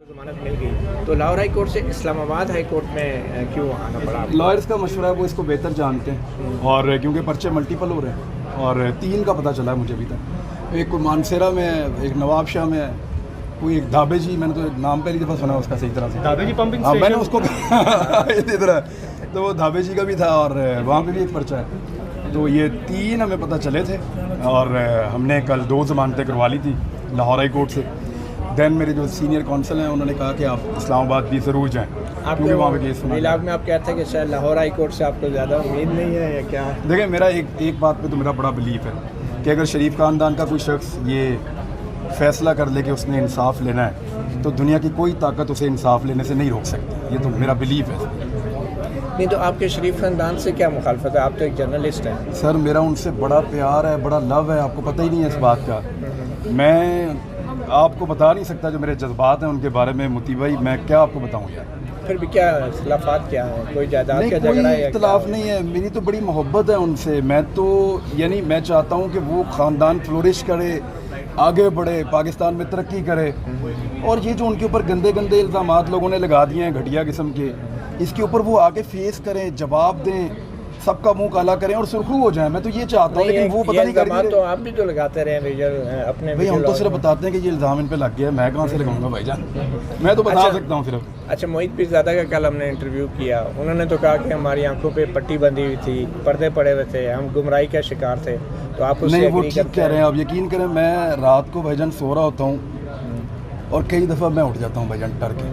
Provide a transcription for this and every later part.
ضمانت مل گئی تو لاہور ہائی کورٹ سے اسلام آباد ہائی کورٹ میں کیوں آنا پڑا؟ لائرس کا مشورہ ہے، وہ اس کو بہتر جانتے ہیں، اور کیونکہ پرچے ملٹیپل ہو رہے ہیں اور 3 کا پتہ چلا ہے مجھے ابھی تک. ایک کوئی مانسیرا میں ہے، ایک نواب شاہ میں ہے، کوئی ایک دھابے جی، میں نے تو نام پہلی دفعہ سنا اس کا صحیح طرح سے، دھابے جی پمپنگ ہاں میں نے اس کو ادھر تو وہ دھابے جی کا بھی تھا اور وہاں پہ بھی ایک پرچہ ہے. تو یہ 3 ہمیں پتہ چلے تھے اور ہم نے کل 2 ضمانتیں کروا لی تھی لاہور ہائی کورٹ سے. دین میرے جو سینئر کونسل ہیں انہوں نے کہا کہ آپ اسلام آباد بھی ضرور جائیں کیونکہ وہاں پہ کیس سنا. علاق میں آپ کہتے ہیں کہ شاید لاہور ہائی کورٹ سے آپ کو زیادہ امید نہیں ہے یا کیا؟ دیکھیں میرا ایک بات پہ تو میرا بڑا بلیف ہے کہ اگر شریف خاندان کا کوئی شخص یہ فیصلہ کر لے کہ اس نے انصاف لینا ہے تو دنیا کی کوئی طاقت اسے انصاف لینے سے نہیں روک سکتی. یہ تو میرا بلیف ہے. نہیں تو آپ کے شریف خاندان سے کیا مخالفت ہے؟ آپ تو ایک جرنلسٹ ہیں. سر میرا ان سے بڑا پیار ہے، بڑا لو ہے، آپ کو پتہ ہی نہیں ہے اس بات کا. میں آپ کو بتا نہیں سکتا جو میرے جذبات ہیں ان کے بارے میں. موتی بھائی میں کیا آپ کو بتاؤں یار. پھر بھی کیا اختلافات کیا ہیں؟ کوئی جائیداد کا نہیں جھگڑا ہے کوئی یا اختلاف نہیں ہے. میری تو بڑی محبت ہے ان سے. میں تو یعنی میں چاہتا ہوں کہ وہ خاندان فلورش کرے، آگے بڑھے، پاکستان میں ترقی کرے. اور یہ جو ان کے اوپر گندے گندے الزامات لوگوں نے لگا دیے ہیں گھٹیا قسم کے، اس کے اوپر وہ آگے فیس کریں، جواب دیں، سب کا منہ کالا کریں اور سرخرو ہو جائیں. میں تو یہ چاہتا ہوں لیکن وہ پتہ نہیں کر رہے. تو آپ بھی جو لگاتے رہے اپنے بھائی ہم تو صرف بتاتے ہیں کہ یہ الزام ان پہ لگ گیا ہے. میں کہاں سے لگاؤں گا بھائی جان؟ میں تو بتا سکتا ہوں صرف. اچھا محیط پیرزادہ کا کل ہم نے انٹرویو کیا، انہوں نے تو کہا کہ ہماری آنکھوں پہ پٹی بندھی ہوئی تھی، پردے پڑے ہوئے تھے، ہم گمراہی کا شکار تھے. تو آپ اس سے نہیں وہ ایگری ٹھیک کہہ رہے ہیں. آپ یقین کریں میں رات کو بھائی جان سو رہا ہوتا ہوں اور کئی دفعہ میں اٹھ جاتا ہوں بھائی جان ڈر کے.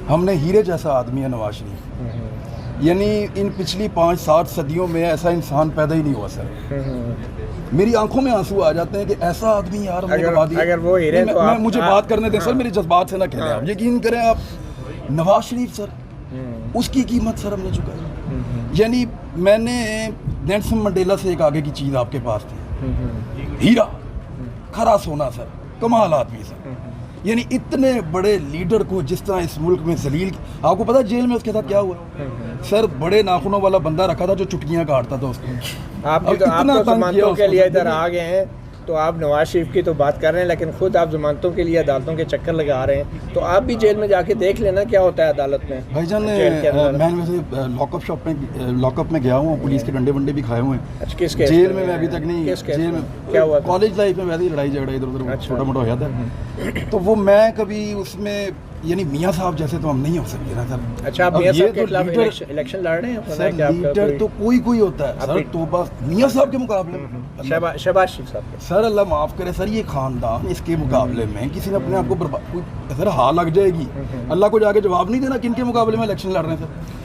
ہم نے ہیرے جیسا آدمی ہے نواز شریف، یعنی ان پچھلی 5-7 صدیوں میں ایسا انسان پیدا ہی نہیں ہوا سر. میری آنکھوں میں آنسو آ جاتے ہیں کہ ایسا آدمی یار اگر وہ ہیرے تو مجھے بات کرنے دیں سر، میرے جذبات سے نہ کھیلیں آپ. یقین کریں آپ نواز شریف سر، اس کی قیمت سر ہم نے چکائی. یعنی میں نے نیلسن منڈیلا سے ایک آگے کی چیز آپ کے پاس تھی، ہیرا کھرا سونا سر، کمال آدمی سر. یعنی اتنے بڑے لیڈر کو جس طرح اس ملک میں ذلیل، آپ کو پتا جیل میں اس کے ساتھ کیا ہوا سر؟ بڑے ناخنوں والا بندہ رکھا تھا جو چٹکیاں کاٹتا تھا اس کو. آپ تو ضمانتوں کے لیے ادھر آ گئے ہیں تو آپ نواز شریف کی تو بات کر رہے ہیں لیکن خود آپ ضمانتوں کے لیے عدالتوں کے چکر لگا رہے ہیں. تو آپ بھی جیل میں جا کے دیکھ لینا کیا ہوتا ہے عدالت میں. بھائی جان میں ویسے لاک اپ میں گیا ہوں، پولیس کے ڈنڈے ونڈے بھی کھائے ہوئے ہیں. کس جیل میں ابھی تک نہیں. جیل میں کیا ہوا؟ کالج لائف میں ویسے ہی لڑائی جھگڑا ادھر ادھر چھوٹا موٹا ہو جاتا ہے. تو وہ میں کبھی اس میں یعنی میاں صاحب جیسے تو ہم نہیں ہو سکتے نا سر. اچھا آپ میاں صاحب کے خلاف الیکشن لڑ رہے ہیں سر؟ لیڈر تو کوئی ہوتا ہے سر، تو بس میاں صاحب کے مقابلے شہباز شریف صاحب سر اللہ معاف کرے سر، یہ خاندان اس کے مقابلے میں کسی نے اپنے آپ کو برباد سر ہاں لگ جائے گی. اللہ کو جا کے جواب نہیں دینا کن کے مقابلے میں الیکشن لڑ رہے ہیں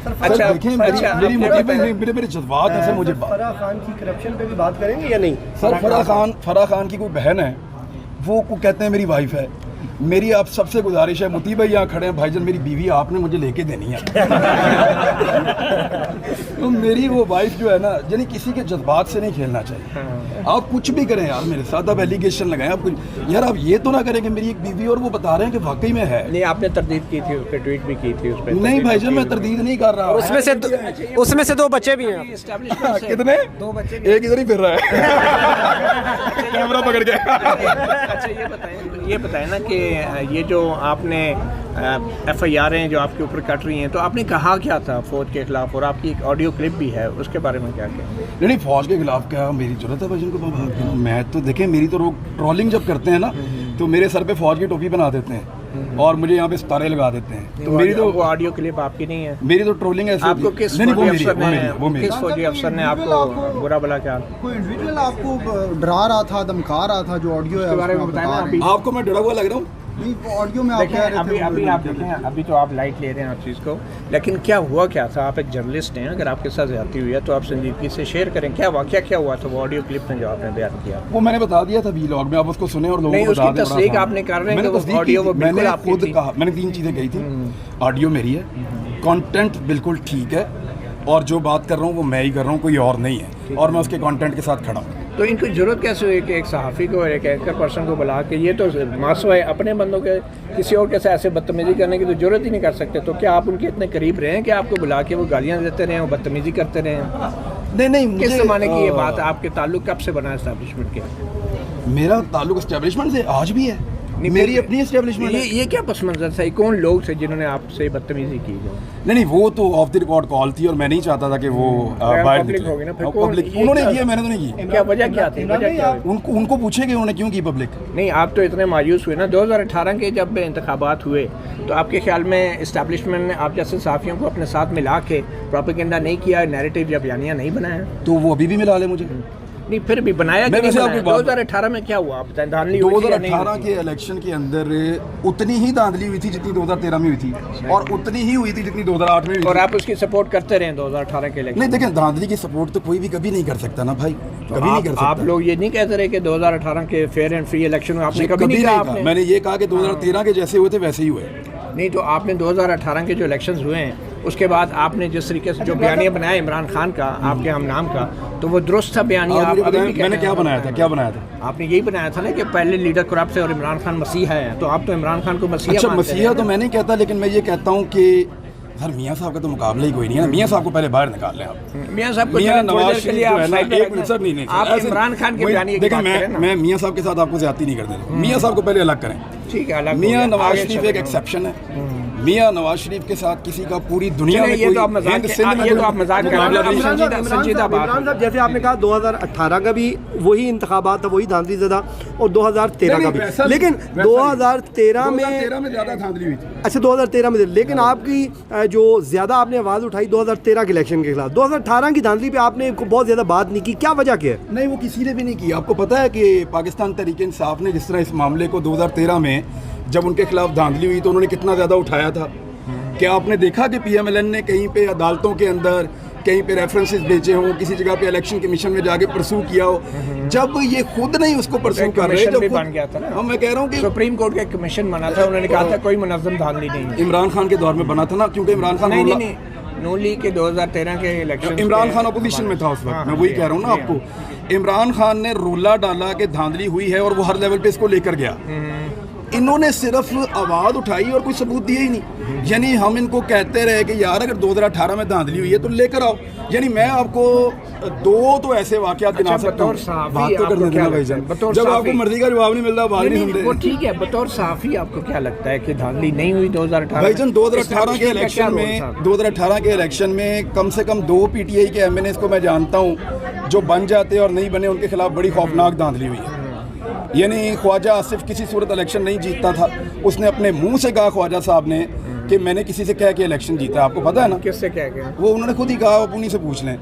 سر. اچھا دیکھیں میرے جذبات ہیں سر. مجھے فرح خان کی کرپشن پہ بھی بات کریں گے یا نہیں؟ سر فرح خان کی کوئی بہن ہے، وہ کہتے ہیں میری وائف ہے. میری آپ سب سے گزارش ہے، موتی بھائی یہاں کھڑے ہیں، بھائی جان میری بیوی آپ نے مجھے لے کے دینی ہے. تو میری وہ وائف جو ہے نا، یعنی کسی کے جذبات سے نہیں کھیلنا چاہیے. آپ کچھ بھی کریں یار میرے ساتھ، آپ ایلیگیشن لگائیں، آپ یار آپ یہ تو نہ کریں کہ میری ایک بیوی اور وہ بتا رہے ہیں کہ واقعی میں ہے. نہیں آپ نے تردید کی تھی، اس پہ ٹویٹ بھی کی تھی اس پہ. نہیں بھائی جان میں تردید نہیں کر رہا. اس میں سے 2 بچے بھی ہیں. کتنے؟ 2 بچے. ایک ادھر ہی پھر رہا ہے کیمرہ پکڑ کے. اچھا یہ بتائیں نا کہ یہ جو آپ نے ایف آئی آر ہیں جو آپ کے اوپر کٹ رہی ہیں، تو آپ نے کہا کیا تھا فوج کے خلاف، اور آپ کی ایک آڈیو کلپ بھی ہے، اس کے بارے میں کیا کہیں؟ نہیں فوج کے خلاف کیا میری ضرورت ہے بھائی جن کو. میں تو دیکھیں میری تو لوگ ٹرولنگ جب کرتے ہیں نا تو میرے سر پہ فوج کی ٹوپی بنا دیتے ہیں اور مجھے یہاں پہ ستارے لگا دیتے ہیں. تو میری تو وہ آڈیو کلپ آپ کی نہیں ہے. میری تو ٹرولنگ ہے. آپ کو کس فوجی افسر نے آپ کو برا بلا کیا؟ کوئی انڈیویجول آپ کو ڈرا رہا تھا، دھمکا رہا تھا؟ جو آڈیو ہے کے بارے میں بتائیں. آپ کو میں ڈرا ہوا لگ رہا ہوں؟ نہیں آڈیو میں آپ کہہ رہے تھے. ابھی آپ دیکھیں، ابھی تو آپ لائٹ لے رہے ہیں آپ چیز کو، لیکن کیا ہوا کیا تھا؟ آپ ایک جرنلسٹ ہیں، اگر آپ کے ساتھ زیادتی ہوئی ہے تو آپ سنجیدگی سے شیئر کریں. کیا واقعہ کیا ہوا تھا وہ آڈیو کلپ میں جو آپ نے بیان کیا؟ وہ میں نے بتا دیا تھا ویلاگ میں، آپ اس کو سنیں اور لوگوں کو بتا دیں. تصدیق آپ نے کر رہے ہیں کہ وہ آڈیو وہ بالکل آپ کی تھی. میں نے 3 چیزیں کہی تھی. آڈیو میری ہے، کانٹینٹ بالکل ٹھیک ہے، اور جو بات کر رہا ہوں وہ میں ہی کر رہا ہوں، کوئی اور نہیں ہے، اور میں اس کے کانٹینٹ کے ساتھ کھڑا ہوں. تو ان کو ضرورت کیسے ہوئی کہ ایک صحافی کو، ایک اینکر پرسن کو بلا کے، یہ تو ماسو ہے اپنے بندوں کے، کسی اور کے ساتھ ایسے بدتمیزی کرنے کی تو ضرورت ہی نہیں کر سکتے. تو کیا آپ ان کے اتنے قریب رہے ہیں کہ آپ کو بلا کے وہ گالیاں دیتے رہے ہیں، وہ بدتمیزی کرتے رہے ہیں؟ نہیں کس زمانے کی یہ بات ہے؟ آپ کے تعلق کب سے بنا اسٹیبلشمنٹ کے؟ میرا تعلق اسٹیبلشمنٹ سے آج بھی ہے. मेरी अपनी एस्टेब्लिशमेंट है। ये क्या पस मंजर था, कौन लोग थे जिन्होंने आपसे बदतमीजी की जो? नहीं वो तो ऑफ द रिकॉर्ड कॉल थी और मैं नहीं चाहता था कि वो बाहर पब्लिक होगी ना, फिर कौन- पब्लिक ये उन्होंने क्या- किया, मैंने तो नहीं की। क्या वजह क्या थी, वजह क्या हुई? उनको पूछे कि उन्होंने क्यों की पब्लिक। नहीं, आप तो इतने मायूस हुए ना 2018 के जब इंतखाबात हुए, तो आपके ख्याल में इस्टेब्लिशमेंट ने आप जैसे सहाफ़ियों को अपने साथ मिला के प्रोपेगेंडा नहीं किया, नैरेटिव या बयानियाँ नहीं बनाया? तो वो अभी भी मिला ले मुझे। नहीं, फिर भी बनाया कि मैं नहीं वैसे आपकी बनाया? बात- 2018 में क्या हुआ, आप बताएं, धांधली हुई थी या नहीं 2018 हुई थी? के इलेक्शन के अंदर उतनी ही धांधली हुई थी जितनी 2013 में हुई थी, और उतनी ही हुई थी जितनी 2008 में हुई और थी। आप उसकी सपोर्ट करते रहे 2018 के इलेक्शन? नहीं देखें, धांधली की सपोर्ट तो कोई भी कभी नहीं कर सकता ना भाई, तो कभी नहीं कर सकता। आप लोग ये नहीं कहते रहे कि 2018 के फेयर एंड फ्री इलेक्शन में आपने कभी नहीं कहा? आपने मैंने ये कहा कि 2013 के जैसे हुए थे वैसे ही हुए। नहीं, तो आपने 2018 के जो इलेक्शंस हुए हैं उसके बाद आपने जिस तरीके से जो बयानिया बनाया इमरान खान का, आपके हम नाम का, तो वो दुरुस्त था बयानिया? आप आप मुझे अभी बताएं, भी कहते मैंने हैं? क्या बनाया था, क्या बनाया था? आपने यही बनाया था ना कि पहले लीडर करप्ट है और इमरान खान मसीहा है, तो आप तो इमरान खान को मसीहा अच्छा, मानते मसीहा हैं। तो मैं नहीं कहता, लेकिन मैं ये कहता हूँ कि सर मियाँ साहब का तो मुकाबला ही कोई नहीं है ना। मियाँ साहब को पहले बाहर निकाल लें आप। मियाँ साहब को मियाँ चलें, थोड़ी नवाज देर के शरीफ लिए जो आप है ना, साइड पे एक रखें। मिनट सर, नहीं आप ऐसे- इमरान खान के वही- बयानिए की देखिए बात करें ना। मैं मियाँ साहब के साथ आपको ज्यादती नहीं कर देता, मियाँ साहब को पहले अलग करें। ठीक है, अलग हो मियाँ गया, नवाज आगे शरीफ चलें। एक एक्सेप्शन है। मियाँ नवाज शरीफ के साथ किसी का पूरी दुनिया में ये कोई तो आप मजाक हिंद के- सिंध में ये तो कोई आप मजाक कर रहे हैं। मुकाबला नहीं है। संजीदा बात है। इमरान साहब जैसे आपने कहा 2018 का भी वही इंतखाबात था, वही धांधली ज़दा, और 2013 का भी, लेकिन 2013 में 2013 में ज्यादा धांधली हुई थी। अच्छा 2013 में, लेकिन आपकी जो ज़्यादा आपने आवाज़ उठाई 2013 के इलेक्शन के खिलाफ, 2018 की धांधली पे आपने बहुत ज़्यादा बात नहीं की, क्या वजह क्या है? नहीं, वो किसी ने भी नहीं किया। आपको पता है कि पाकिस्तान तहरीक इंसाफ ने जिस तरह इस मामले को 2013 में जब उनके खिलाफ धांधली हुई तो उन्होंने कितना ज़्यादा उठाया था। क्या आपने देखा कि PMLN ने कहीं पे अदालतों के अंदर कहीं पे रेफरेंसेस भेजे हों, किसी जगह पे इलेक्शन कमीशन में जाके परसू किया हो, जब ये खुद नहीं उसको परसू कर रहे, कमीशन जब भी खुद- बन गया था ना। हाँ, मैं कह रहा हूँ कि सुप्रीम कोर्ट का कमीशन बना था, उन्होंने कहा था कोई मुनज़्ज़म धांधली नहीं है। इमरान खान के दौर में बना था ना, क्योंकि इमरान खान नहीं रोला- नहीं नहीं, नून लीग के 2013 के इलेक्शन इमरान खान अपोजिशन में था उस वक्त, मैं वही कह रहा हूँ ना आपको। इमरान खान ने रोला डाला कि धांधली हुई है और वो हर लेवल पे इसको लेकर गया। इन्होंने सिर्फ आवाज़ उठाई और कोई सबूत दिए ही नहीं। यानी हम इनको कहते रहे कि यार अगर 2018 में धांधली हुई है तो लेकर आओ। यानी मैं आपको दो तो ऐसे वाकयात गिना अच्छा, सकता हूँ। बतौर सहाफ़ी बात तो आपको करने क्या देना भाई लगता है? जान, बतौर जब आपको सहाफ़ी- मर्जी का जवाब नहीं मिलता बात नहीं नहीं, वो सुनते। ठीक है, बतौर सहाफ़ी आपको क्या लगता है कि धांधली नहीं हुई 2018? भाईजान 2018 के इलेक्शन में 2018 के इलेक्शन में कम से कम 2 PTI के MNAs को मैं जानता हूँ जो बन जाते और नहीं बने, उनके खिलाफ बड़ी खौफनाक धांधली हुई है। यानी ख्वाजा आसिफ किसी सूरत इलेक्शन नहीं जीतता था, उसने अपने मुंह से कहा ख्वाजा साहब ने कि मैंने किसी से कह के इलेक्शन जीता। आपको पता है ना? किससे क्या कहा? वो उन्होंने खुद ही कहा, आप उन्हीं से पूछ लें।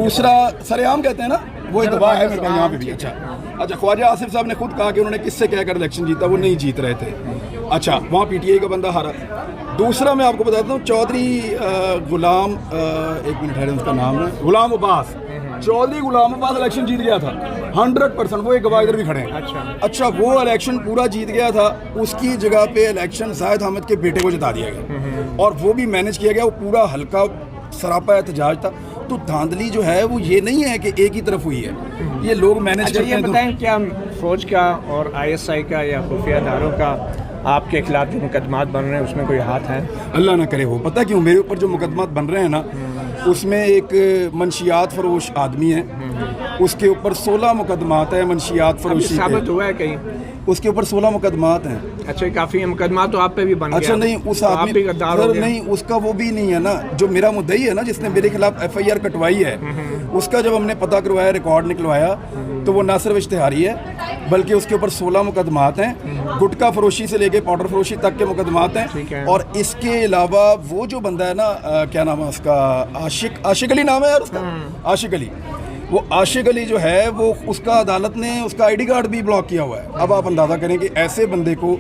दूसरा सरेआम कहते हैं ना, वो एक गवाह है मेरे पास यहाँ पे भी। अच्छा, ख्वाजा आसिफ साहब ने खुद कहा कि उन्होंने किससे कहकर इलेक्शन जीता, वो नहीं जीत रहे थे। अच्छा, वहाँ PTI का बंदा हारा। दूसरा मैं आपको बताता हूँ, चौधरी गुलाम, एक मिनट ठहरे, उसका नाम है गुलाम अब्बास, चौधरी गुलाम अब्बास इलेक्शन जीत गया था 100%। वो एक गवाह इधर भी खड़े हैं। अच्छा, वो इलेक्शन पूरा जीत गया था, उसकी जगह पे इलेक्शन जाहिद अहमद के बेटे को जिता दिया गया और वो भी मैनेज किया गया। वो पूरा हल्का सरापा एहतजाज था। तो धांधली जो है वो ये नहीं है कि एक ही तरफ हुई है, ये लोग मैनेज अच्छा, करते ये हैं। बताएं, क्या फौज का और ISI का या खुफिया इदारों का आपके खिलाफ जो मुकदमात बन रहे हैं उसमें कोई हाथ है? अल्लाह ना करे हो। पता है क्यों? मेरे ऊपर जो मुकदमात बन रहे हैं ना, उसमें एक मंशियात फरोश आदमी है, उसके ऊपर 16 मुकदमात है मंशियात अभी फरोशी साबित के। हुआ है कहीं? उसके ऊपर 16 मुकदमात हैं। अच्छा, काफ़ी है, मुकदमा तो आप पे भी बन गया। अच्छा, नहीं उस तो आप आदमी भी गद्दार हो सर, गए। नहीं उसका वो भी नहीं है ना, जो मेरा मुद्दई है ना, जिसने मेरे खिलाफ FIR कटवाई है, उसका जब हमने पता करवाया, रिकॉर्ड निकलवाया, तो वो ना सिर्फ इश्तिहारी है बल्कि उसके ऊपर 16 मुकदमात हैं। गुटखा फरोशी से लेके पाउडर फरोशी तक के मुकदमात ठीक है। हैं। और इसके अलावा वो जो बंदा है ना, क्या नाम है उसका, आशिक अली नाम है यार उसका, आशिक अली। वो आशिक अली जो है वो उसका अदालत ने उसका ID कार्ड भी ब्लॉक किया हुआ है। अब आप अंदाज़ा करें कि ऐसे बंदे को,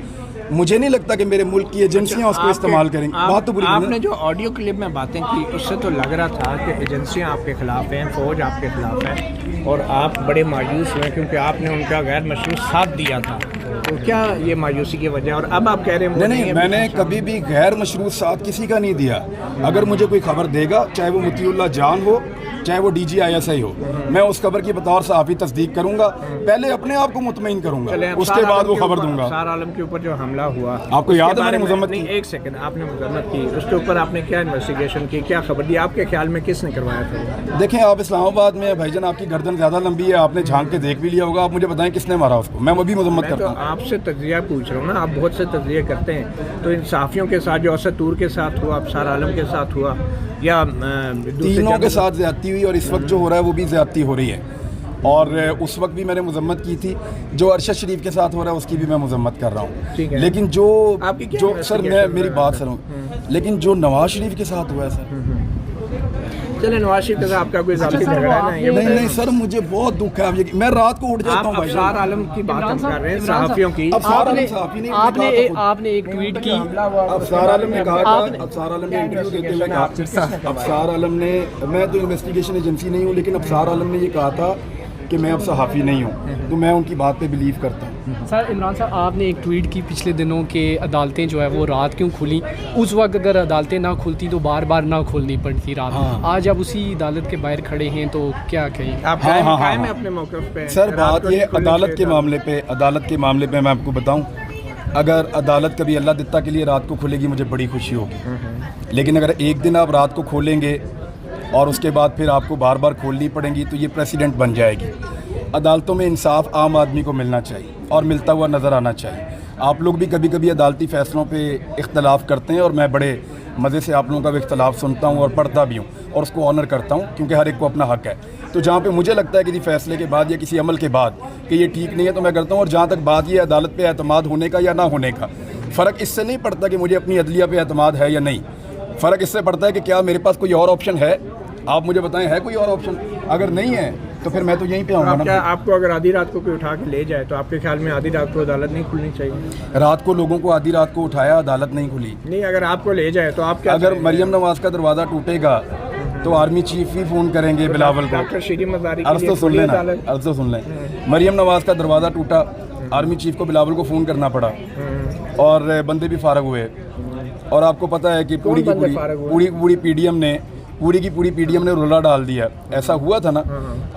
मुझे नहीं लगता कि मेरे मुल्क की एजेंसियां उसको इस्तेमाल करेंगी। बात तो बुरी आपने जो ऑडियो क्लिप में बातें की उससे तो लग रहा था कि एजेंसियां आपके खिलाफ हैं, फौज आपके खिलाफ है और आप बड़े मायूस हुए क्योंकि आपने उनका गैर मशरूत साथ दिया था। तो क्या ये मायूसी की वजह? और अब आप कह रहे हैं वो नहीं, है, मैंने कभी भी गैर मशरूत साथ किसी का नहीं दिया। अगर मुझे कोई खबर देगा, चाहे वो मुतीउल्लाह जान हो चाहे वो DGISI हो, मैं उस खबर की बतौर सहाफ़ी तस्दीक करूंगा, पहले अपने आप को मुतमईन करूंगा, उसके बाद वो खबर दूंगा। अफसार आलम के ऊपर जो हमला हुआ, आपको याद है मैंने मजम्मत की? एक सेकंड, आपने मजम्मत की, उसके ऊपर आपने क्या इन्वेस्टिगेशन की, क्या खबर दी, आपके ख्याल में किसने करवाया था? देखें, आप इस्लामाबाद में भाईजान, आपकी गर्दन ज़्यादा लंबी है, आपने झांक के देख भी लिया होगा, आप मुझे बताएं किसने मारा उसको, मैं अभी मजम्मत मैं करता तो हूँ। आपसे तज्जिया पूछ रहा हूँ ना, आप बहुत से तज्जिए करते हैं, तो इन सहाफ़ियों के साथ जो असतूर के साथ हुआ, अफसार आलम के साथ हुआ, या तीनों के साथ ज़्यादती हुई, और इस वक्त जो हो रहा है वो भी ज़्यादती हो रही है, और उस वक्त भी मैंने मजम्मत की थी। जो अरशद शरीफ के साथ हो रहा है उसकी भी मैं मजम्मत कर रहा हूँ, लेकिन जो सर, मैं मेरी बात सुनो, लेकिन जो नवाज शरीफ के साथ हुआ है सर, चले नवाज शरीफ के साथ आपका कोई ज़ाती झगड़ा है ना? ये नहीं सर, मुझे बहुत दुख है। मैं रात को उठ जाता हूँ। अफसार आलम की बात हम कर रहे हैं, सहाफ़ियों की। आपने एक ट्वीट की, अफसार आलम ने कहा था, अफसार आलम ने इंटरव्यू देते हुए कहा, अफसार आलम ने, मैं तो इन्वेस्टिगेशन एजेंसी नहीं हूँ, लेकिन अफसार आलम ने ये कहा था कि मैं अब सहाफ़ी नहीं हूँ, तो मैं उनकी बात पे बिलीव करता हूँ। सर इमरान साहब, आपने एक ट्वीट की पिछले दिनों के अदालतें जो है वो रात क्यों खुली, उस वक्त अगर अदालतें ना खुलती तो बार बार ना खोलनी पड़ती रात। आज आप उसी अदालत के बाहर खड़े हैं, तो क्या कहें आप? कायम है अपने मौक़िफ़ पे सर। बात ये अदालत के मामले पे मैं आपको बताऊं, अगर अदालत कभी अल्लाह दित्ता के लिए रात को खुलेगी, मुझे बड़ी खुशी होगी, लेकिन अगर एक दिन आप रात को खोलेंगे और उसके बाद फिर आपको बार बार खोलनी पड़ेंगी, तो ये प्रेसिडेंट बन जाएगी। अदालतों में इंसाफ आम आदमी को मिलना चाहिए और मिलता हुआ नज़र आना चाहिए। आप लोग भी कभी कभी अदालती फ़ैसलों पे इख्तलाफ करते हैं, और मैं बड़े मज़े से आप लोगों का भी इख्तलाफ सुनता हूँ और पढ़ता भी हूँ, और उसको ऑनर करता हूँ, क्योंकि हर एक को अपना हक़ है। तो जहाँ पे मुझे लगता है किसी फ़ैसले के बाद या किसी अमल के बाद कि ये ठीक नहीं है, तो मैं करता हूँ। और जहाँ तक बात ये अदालत पे एतमाद होने का या ना होने का, फ़र्क इससे नहीं पड़ता कि मुझे अपनी अदलिया पे एतमाद है या नहीं, फ़र्क इससे पड़ता है कि क्या मेरे पास कोई और ऑप्शन है। आप मुझे बताएं, है कोई और ऑप्शन? अगर नहीं है तो फिर मैं तो यहीं पे आऊँगा ना। आपको अगर आधी रात को कोई उठा के ले जाए, तो आपके ख्याल में आधी रात को अदालत नहीं खुलनी चाहिए? रात को लोगों को आधी रात को उठाया, अदालत नहीं खुली। नहीं, अगर आपको ले जाए तो आप क्या? अगर मरियम नवाज का दरवाज़ा टूटेगा तो आर्मी चीफ भी फ़ोन करेंगे बिलावल को। डॉक्टर शीरी मज़ारी अर्ज़ तो सुन लें, मरियम नवाज का दरवाज़ा टूटा, आर्मी चीफ को बिलावल को फ़ोन करना पड़ा, और बंदे भी फारग हुए। और आपको पता है कि पूरी की पूरी पीडीएम ने रोला डाल दिया, ऐसा हुआ था ना।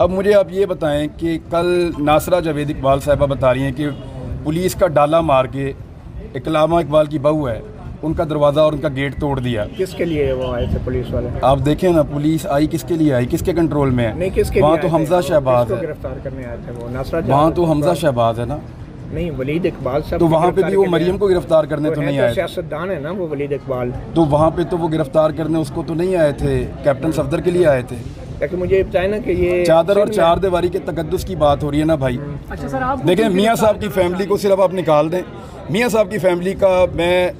अब मुझे आप ये बताएं कि कल नासरा जावेद इकबाल साहिबा बता रही हैं कि पुलिस का डाला मार के, इकलामा इकबाल की बहू है, उनका दरवाज़ा और उनका गेट तोड़ दिया। किसके लिए वो आए थे पुलिस वाले? आप देखें ना, पुलिस आई किसके लिए आई, किसके कंट्रोल में है? नहीं, किसके वहाँ लिए तो हमजा शहबाज है, गिरफ्तार करने आए थे वो नासरा। वहाँ तो हमजा शहबाज है ना। नहीं, वलीद इकबाल साहब। तो वहाँ पे भी वो मरियम को गिरफ्तार करने तो नहीं आए थे। सियासतदान है ना वो वलीद इकबाल। तो वहाँ पे तो वो गिरफ्तार करने उसको तो नहीं आए थे, कैप्टन सफदर के लिए आए थे। लेकिन मुझे बताए ना कि ये चादर और चार दीवारी के तकद्दुस की बात हो रही है ना भाई। अच्छा सर, आप देखें, मियाँ साहब की फैमिली को सिर्फ आप निकाल दें। मियाँ साहब की फैमिली का मैं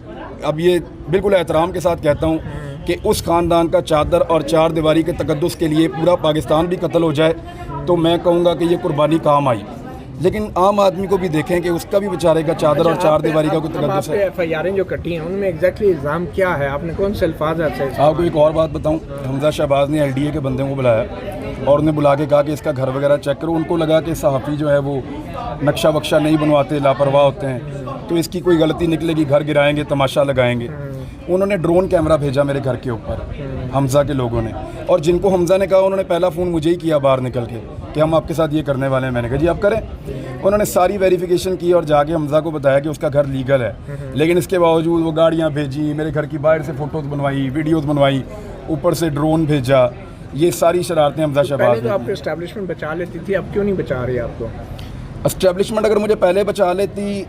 अब ये बिल्कुल एहतराम के साथ कहता हूँ कि उस ख़ानदान का चादर और चार दीवारी के तकद्दुस के लिए पूरा पाकिस्तान भी कत्ल हो जाए तो मैं कहूँगा कि ये कुर्बानी काम आई। लेकिन आम आदमी को भी देखें कि उसका भी बेचारे का चादर और चार दीवारी का कोई तकद्दुस है। FIR जो कटी हैं उनमें एग्जैक्टली इल्ज़ाम क्या है? आपने कौन से अल्फाज है? आपको एक और बात बताऊं, हमजा शहबाज ने LDA के बंदे को बुलाया और उन्हें बुला के कहा कि इसका घर वगैरह चेक करो। उनको लगा कि सहाफ़ी जो है वो नक्शा वक्शा नहीं बनवाते, लापरवाह होते हैं, तो इसकी कोई गलती निकलेगी, घर गिराएंगे, तमाशा लगाएंगे। उन्होंने ड्रोन कैमरा भेजा मेरे घर के ऊपर, हमजा के लोगों ने, और जिनको हमजा ने कहा उन्होंने पहला फ़ोन मुझे ही किया बाहर निकल के कि हम आपके साथ ये करने वाले हैं। मैंने कहा जी आप करें। उन्होंने सारी वेरिफिकेशन की और जाके हमजा को बताया कि उसका घर लीगल है, लेकिन इसके बावजूद वो गाड़ियाँ भेजी, मेरे घर की बाहर से फ़ोटोज़ बनवाई, वीडियोज़ बनवाई, ऊपर से ड्रोन भेजा। ये सारी शरारतें हमजा शहबाज ने। आपको एस्टैब्लिशमेंट बचा लेती थी, अब क्यों नहीं बचा रही आपको? एस्टैब्लिशमेंट अगर मुझे पहले बचा लेती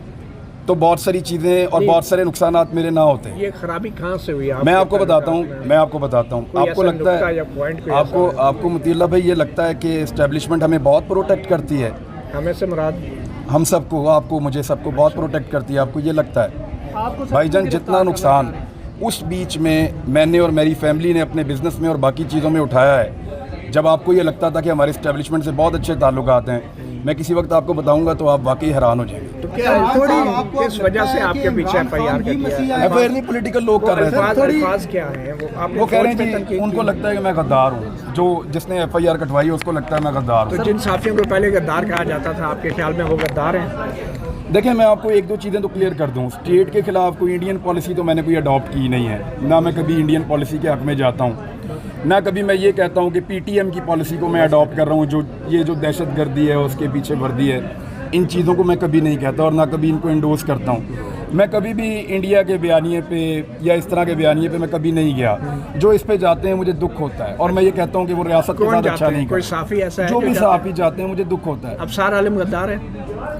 तो बहुत सारी चीज़ें और बहुत सारे नुकसानात मेरे ना होते। ये खराबी कहाँ से हुई? मैं आपको बताता हूँ आपको लगता है, आपको मुतील्ला भाई ये लगता है कि एस्टैब्लिशमेंट हमें बहुत प्रोटेक्ट करती है? हमें से मुराद हम सबको, आपको, मुझे, सबको बहुत प्रोटेक्ट करती है। आपको ये लगता है? भाईजान जितना नुकसान उस बीच में मैंने और मेरी फैमिली ने अपने बिज़नेस में और बाकी चीज़ों में उठाया है, जब आपको ये लगता था कि हमारे एस्टैब्लिशमेंट से बहुत अच्छे ताल्लुकात हैं, मैं किसी वक्त आपको बताऊंगा तो आप वाकई हैरान हो जाएंगे। तो क्या किस वजह से आपके पीछे FIR FIR नहीं, पॉलिटिकल लोग कर रहे हैं। अल्फाज क्या हैं वो कह रहे हैं जी, उनको लगता है कि मैं गद्दार हूँ, जो जिसने FIR कटवाई है उसको लगता है मैं गद्दार हूँ। तो जिन साथियों को पहले गद्दार कहा जाता था, आपके ख्याल में वो गद्दार हैं? देखें, मैं आपको एक दो चीज़ें तो क्लियर कर दूँ। स्टेट के खिलाफ कोई इंडियन पॉलिसी तो मैंने कोई अडॉप्ट की नहीं है, ना मैं कभी इंडियन पॉलिसी के हक़ में जाता हूँ। نہ کبھی میں یہ کہتا ہوں کہ پی ٹی ایم کی پالیسی کو میں اڈاپٹ کر رہا ہوں، جو یہ جو دہشت گردی ہے اس کے پیچھے وردی ہے، ان چیزوں کو میں کبھی نہیں کہتا اور نہ کبھی ان کو انڈورس کرتا ہوں۔ میں کبھی بھی انڈیا کے بیانیے پہ یا اس طرح کے بیانیے پہ میں کبھی نہیں گیا۔ جو اس پہ جاتے ہیں مجھے دکھ ہوتا ہے، اور میں یہ کہتا ہوں کہ وہ ریاست کے ساتھ اچھا نہیں کوئی کرتا۔ صحافی ایسا ہے جو بھی صحافی جاتے ہیں مجھے دکھ ہوتا ہے۔ افسار عالم غدار ہے؟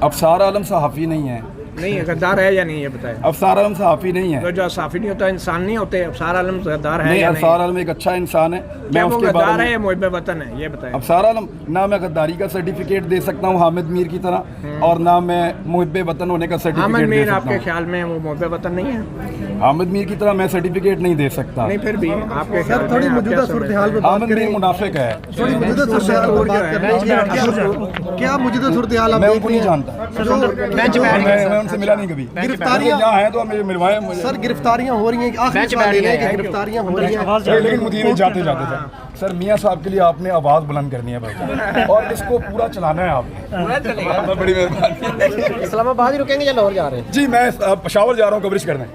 افسار عالم صحافی نہیں ہے۔ نہیں ہے، غدار ہے یا نہیں یہ بتائیں؟ افسار عالم صحافی نہیں ہے۔ جو صحافی نہیں ہوتا انسان نہیں ہوتے، افسار عالم غدار ہے نہیں، یا افسار عالم ایک اچھا انسان ہے، میں کیا اس وہ کے بارے غدار ہے میں یا محب وطن ہے یہ بتائیں؟ افسار عالم نہ میں غداری کا سرٹیفکیٹ دے سکتا ہوں حامد میر کی طرح، اور نہ میں محب وطن ہونے کا حامد سرٹیفکیٹ دے میر آپ سکتا کے ہوں۔ خیال میں وہ محب وطن نہیں ہے؟ حامد میر کی طرح میں سرٹیفکیٹ نہیں دے سکتا۔ نہیں پھر بھی آپ کے سر خیال تھوڑی میں آپ موجودہ کیا صورتحال پہ بات حامد میر کریں، منافق ہے۔ تھوڑی موجودہ صورتحال پہ بات کریں، کیا موجودہ صورتحال آپ میں ان دیکھ کو رہے نہیں ہیں؟ جانتا، میں ان سے ملا نہیں کبھی۔ گرفتاریاں جہاں ہیں تو مجھے ملوائے مجھے۔ سر گرفتاریاں ہو رہی ہیں، آخری سوال یہ ہے کہ گرفتاریاں ہو رہی ہیں، لیکن مدیر جاتے جاتے سر میاں صاحب کے لیے آپ نے آواز بلند کرنی ہے بھائی، اور اس کو پورا چلانا ہے آپ نے۔ بڑی مہربانی۔ اسلام آباد ہی رکیں گے یا لاہور جا رہے ہیں؟ جی میں پشاور جا رہا ہوں کوریج کرنے۔